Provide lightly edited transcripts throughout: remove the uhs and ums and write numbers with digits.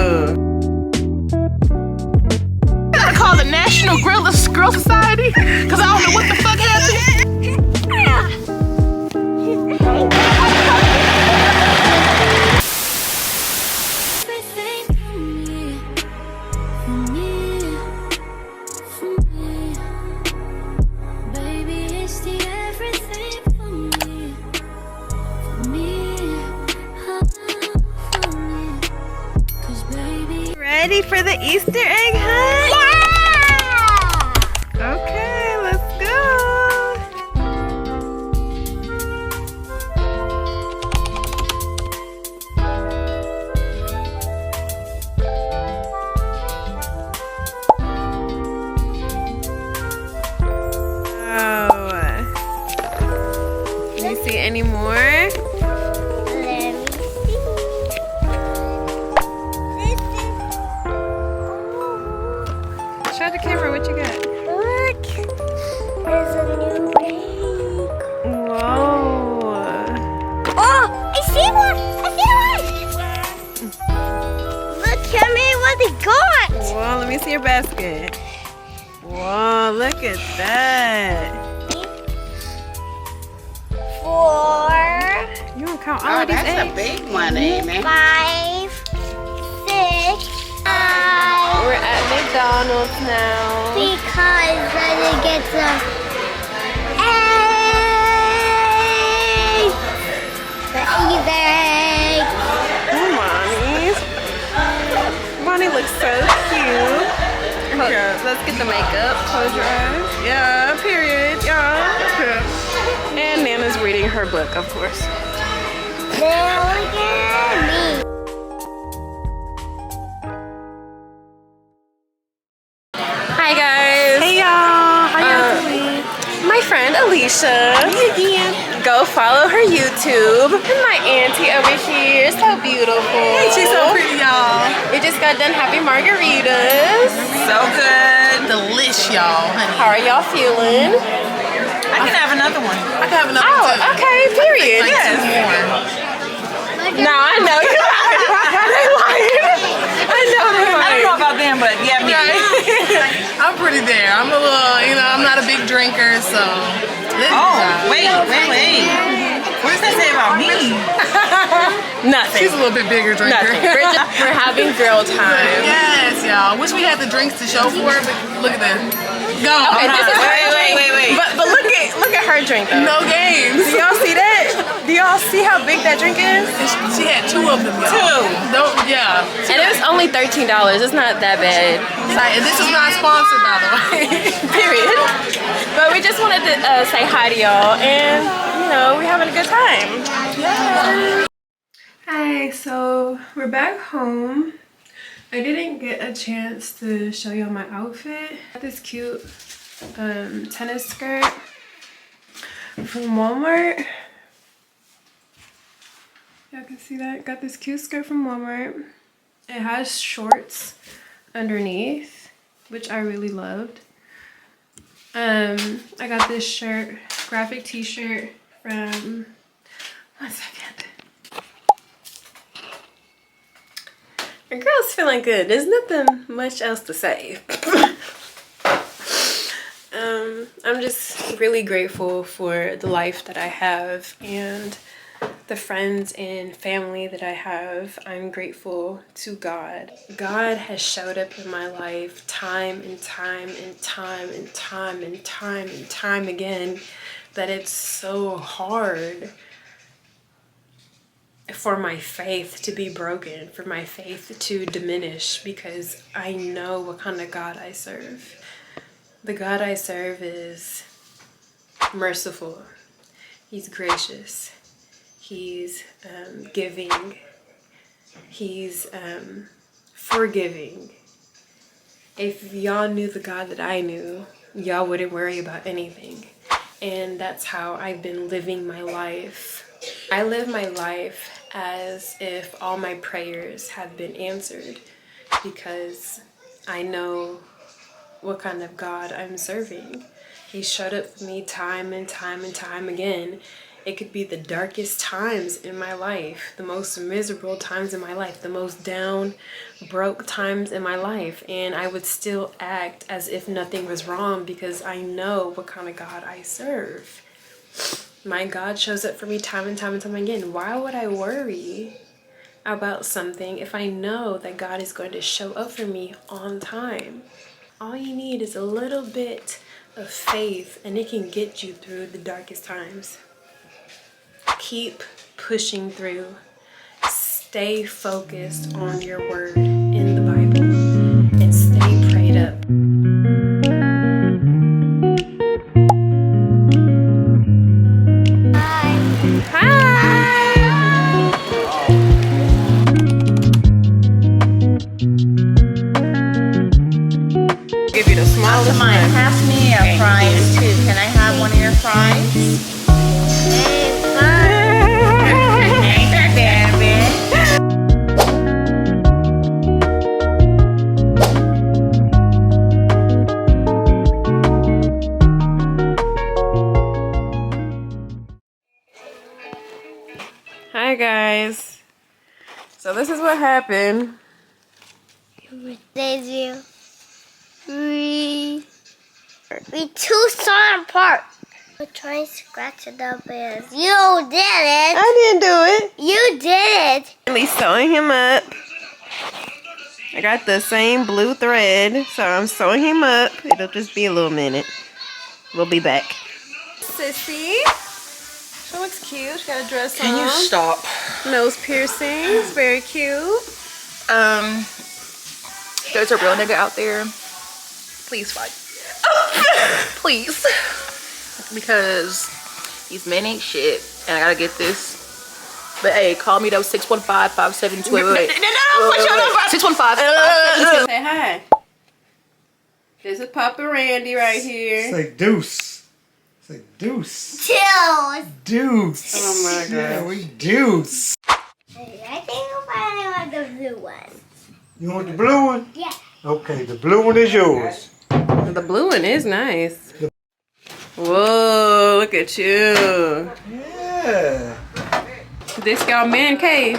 I gotta call the National Girl Society, cause I don't know what the fuck happened. Ready for the Easter egg hunt? Yeah! Okay, let's go. Oh. Do you see any more? Show the camera what you got. Look, there's a new egg. Whoa. Oh, I see one. Look, Kimmy, what they got. Whoa, let me see your basket. Whoa, look at that. 4, You don't count all of these eggs? That's a big one, Amy. 5, 6. We're at McDonald's now. Because then it gets a egg. The egg. Oh, Mommy. Mommy looks so cute. Okay, let's get the makeup. Close your eyes. Yeah, period. Yeah. And Nana's reading her book, of course. Now look at me. Hi, guys. Hey, y'all. How y'all doing? My friend Alicia. Go follow her YouTube. And my auntie over here, so beautiful. She's so pretty, y'all. We just got done having margaritas. So good. Delish, y'all, honey. How are y'all feeling? I can have another one. I can have another Oh, one, too. okay, period. Like Yes. 2 more. No, I know you're lying. They're lying. I know they're I don't lying. know about them, but yeah, me. I'm pretty there. I'm a little, I'm not a big drinker, so. Oh, wait. What does that say about me? Nothing. She's a little bit bigger drinker. Nothing. We're having girl time. Yes, y'all. Wish we had the drinks to show for it, but look at that. Go. Okay, this is wait. But look at her drink though. No games. Do y'all see that? Do y'all see how big that drink is? She had 2 of them, y'all. 2. Don't, yeah. And it was only $13. It's not that bad. Sorry, and this is not sponsored, by the way. Period. But we just wanted to say hi to y'all, and we're having a good time. Yeah. Hi, so we're back home. I didn't get a chance to show y'all my outfit. I got this cute tennis skirt from Walmart. Y'all can see that. Got this cute skirt from Walmart. It has shorts underneath, which I really loved. I got this shirt, graphic t-shirt from, one second. Your girl's feeling good. There's nothing much else to say. I'm just really grateful for the life that I have and the friends and family that I have. I'm grateful to God. God has showed up in my life time and time and time and time and time and time again that it's so hard for my faith to be broken, for my faith to diminish, because I know what kind of God I serve. The God I serve is merciful. He's gracious. He's giving. He's forgiving. If y'all knew the God that I knew, y'all wouldn't worry about anything. And that's how I've been living my life. I live my life as if all my prayers have been answered, because I know what kind of God I'm serving. He showed up for me time and time and time again, It could be the darkest times in my life, the most miserable times in my life, the most down, broke times in my life. And I would still act as if nothing was wrong because I know what kind of God I serve. My God shows up for me time and time and time again. Why would I worry about something if I know that God is going to show up for me on time? All you need is a little bit of faith and it can get you through the darkest times. Keep pushing through. Stay focused on your word in the Bible and stay prayed up. Give you the smallest one. Pass me a fries too. Can I have one of your fries? Hi guys. So this is what happened. We two saw apart. We're trying to scratch it up as you did it. I didn't do it. You did it. At least sewing him up. I got the same blue thread, so I'm sewing him up. It'll just be a little minute. We'll be back. Sissy. She looks cute. She got a dress on. Can you stop? Nose piercings. Very cute. There's a real nigga out there. Please fight. Please. Because these men ain't shit. And I gotta get this. But hey, call me though, 615-572. Wait. No, what's your number? 615-572. Say hi. This is Papa Randy right here. Say deuce. Say deuce. Chills. Deuce. Oh my god. Yeah, we deuce. I think I want the blue one. You want the blue one? Yeah. Okay, the blue one is yours. The blue one is nice. Whoa, look at you. Yeah. This y'all man cave.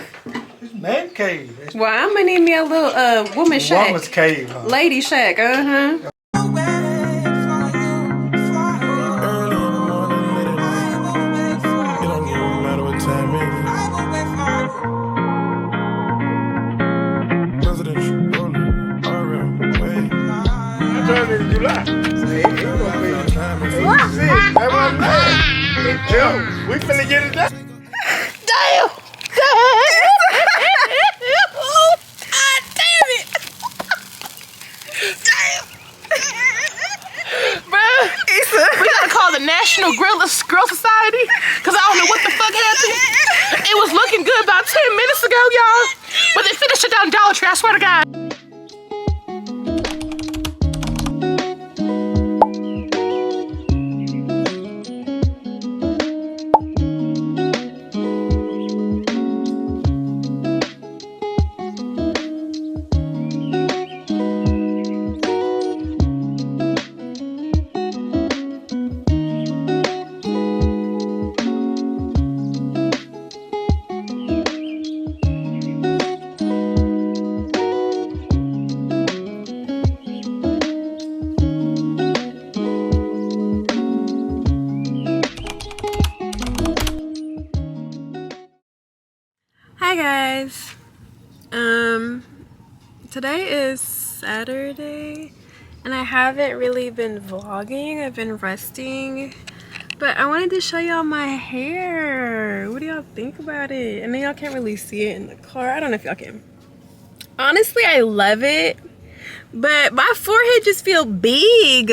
It's man cave. It's Well, I'm gonna need me a little woman shack. woman's cave, huh? Lady shack, uh-huh. In July. In June. We finna get it done. Damn! God damn it! Damn! Bro, we gotta call the National Girl Society because I don't know what the fuck happened. It was looking good about 10 minutes ago, y'all. But they finished it down Dollar Tree, I swear to God. Hi guys. Today is Saturday and I haven't really been vlogging. I've been resting, but I wanted to show y'all my hair. What do y'all think about it? I know y'all can't really see it in the car. I don't know if y'all can. Honestly, I love it, but my forehead just feel big.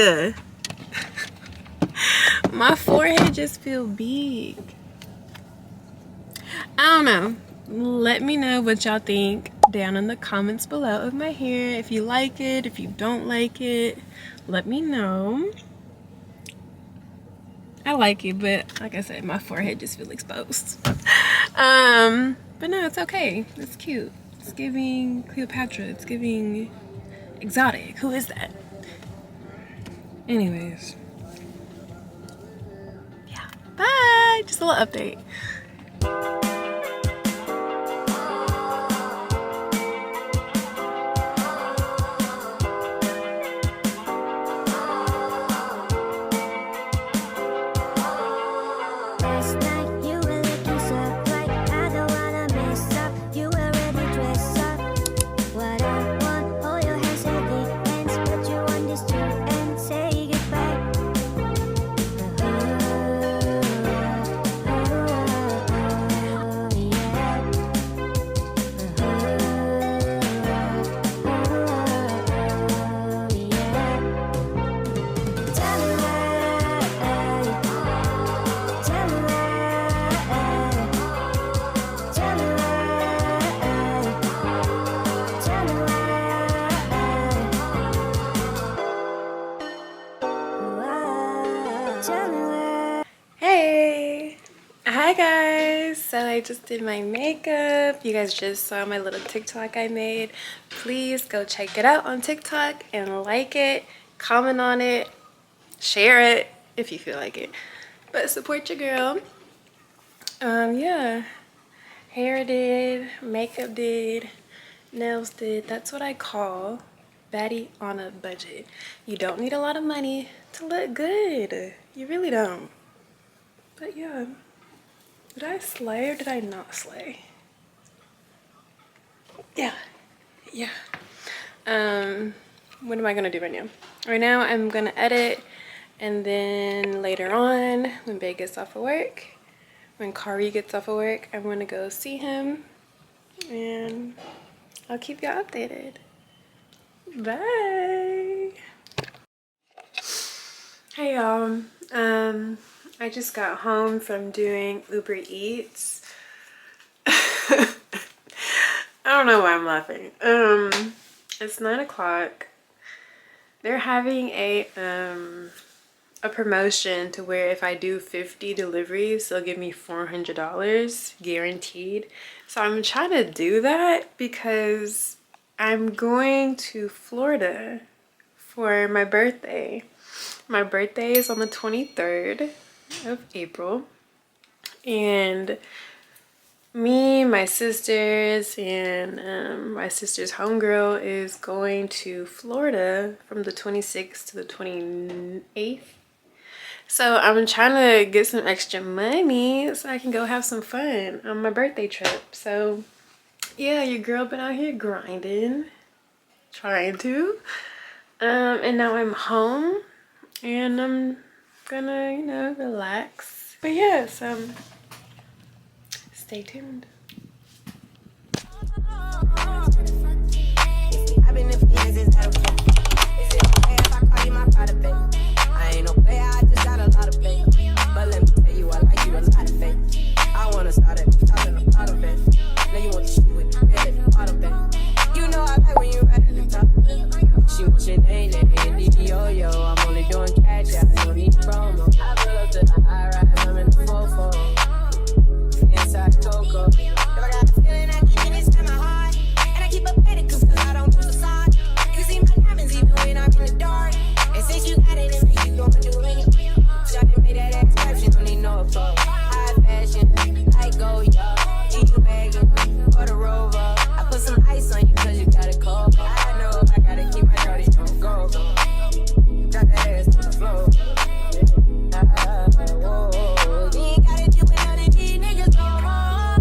My forehead just feel big. I don't know. Let me know what y'all think down in the comments below of my hair. If you like it, if you don't like it, let me know. I like it, but like I said, my forehead just feels exposed. But no, it's okay. It's cute. It's giving Cleopatra. It's giving exotic. Who is that? Anyways. Yeah. Bye. Just a little update. Hey! Hi guys! So I just did my makeup. You guys just saw my little TikTok I made. Please go check it out on TikTok and like it, comment on it, share it if you feel like it. But support your girl. Yeah. Hair did, makeup did, nails did. That's what I call baddie on a budget. You don't need a lot of money to look good. You really don't. But yeah, did I slay or did I not slay? Yeah. What am I gonna do right now? Right now I'm gonna edit, and then later on when Bae gets off of work, when Kari gets off of work, I'm gonna go see him and I'll keep y'all updated. Bye. Hey y'all, I just got home from doing Uber Eats. I don't know why I'm laughing. It's 9 o'clock. They're having a promotion to where if I do 50 deliveries, they'll give me $400 guaranteed. So I'm trying to do that because I'm going to Florida for my birthday. My birthday is on the 23rd of April, and me, my sisters, and my sister's homegirl is going to Florida from the 26th to the 28th. So I'm trying to get some extra money so I can go have some fun on my birthday trip. So yeah, your girl been out here grinding, trying to, and now I'm home and I'm gonna, you know, relax. But yeah, so stay tuned. I've been in feelings, is that okay? Is it okay if I call you my pride, babe? I ain't no player, I just got a lot of faith. But let me tell you, I like you a lot of faith. I wanna start at the top and the bottom, babe. Now you want to shoot with the bed at the bottom, babe. You know I like when you're right at the top. She wants your name, yo-yo. I'm only doing cash, I don't need promo. I pull up to the high rise, I'm in the 4-4. Inside Coco. If I got a feeling, I keep it inside my heart. And I keep up at it, cause I don't do facade. You see my diamonds even when I'm in the dark. And since you got it in me, you gon' do it. Shawty made that ass clap, she don't need no applause. High fashion, I go, yo. G-Wagon, or the Rover. I put some ice on you cause you got it cold. I know I gotta keep my shawty on go. Drop that ass to the floor. Whoa. You ain't gotta do it, none of these niggas go wrong.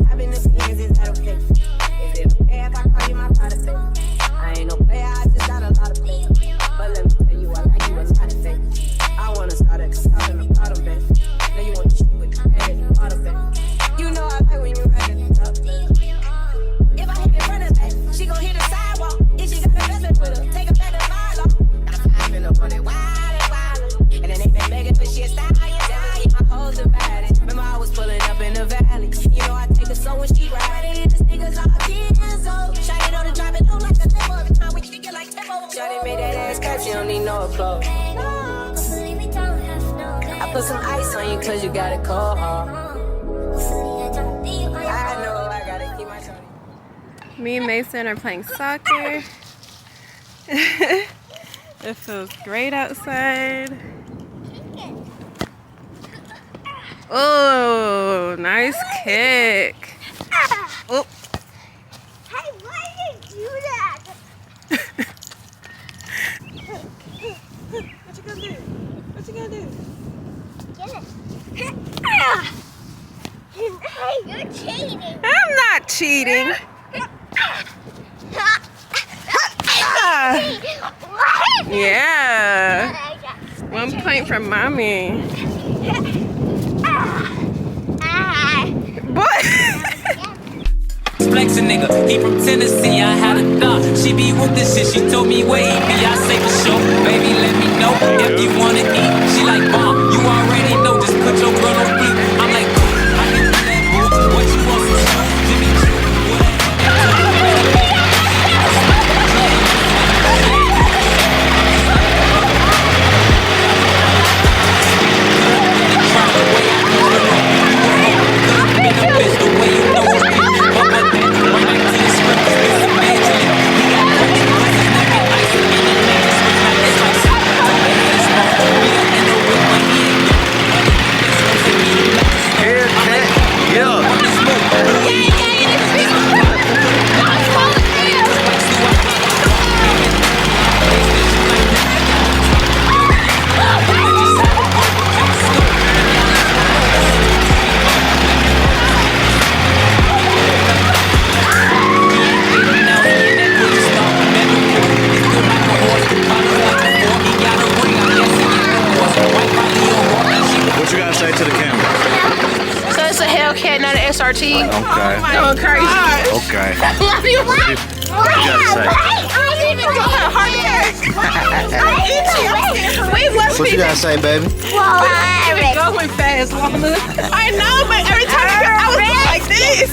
I've been in feelings, is that okay? Is it okay if I call you my pride, babe? I ain't no player, I just got a lot of faith. But let me tell you, I like you a lot of faith. I wanna start at the top and the bottom, babe. Now you want to shoot with the head at the bottom, babe. You know I like when you're right at the top. If I hit in front of that, she gon' hit the sidewalk. If she got a investment with her, take her back to the mile. I've been up on it wild. And then they been begging for shit, style. Never keep my hoes divided. Remember I was pulling up in the valley. You know I take her so when she riding. This nigga's all so shawty know to drop it low like a demo. Every time we kick it like tempo. Shawty made that ass clap, she don't need no applause. I put some ice on you cause you got it cold. I know I gotta keep my shawty. Me and Mason are playing soccer. It feels great outside. Oh, nice kick. Oh. Hey, why did you do that? What you gonna do? What you gonna do? Get it. Hey, you're cheating. I'm not cheating. Yeah. 1 point for mommy. Boy. Flex a nigga, he from Tennessee, I had a thought. She be with this shit, she told me where he be, I say for sure. Baby, let me know if you wanna eat. She like, bomb, you already know, just put your girl on beat. I'm like, I can do that, boo. What you want some show? Jimmy Choo, What you gotta say to the camera? So it's a Hellcat, not an SRT. Okay. Going crazy. Okay. Love you. What you gotta say? What you gotta say, baby? Going fast, Lana. I know, but every time I was like this.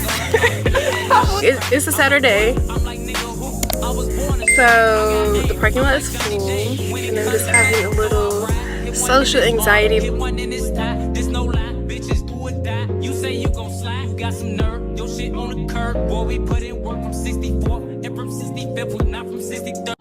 It's a Saturday. So the parking lot is full, and I'm just having a little social anxiety. There's no lie, bitches do or die. You say you gon' slide, you got some nerve. Your shit on the curb, boy. We put in work from 64 and from 65th, not from 63rd.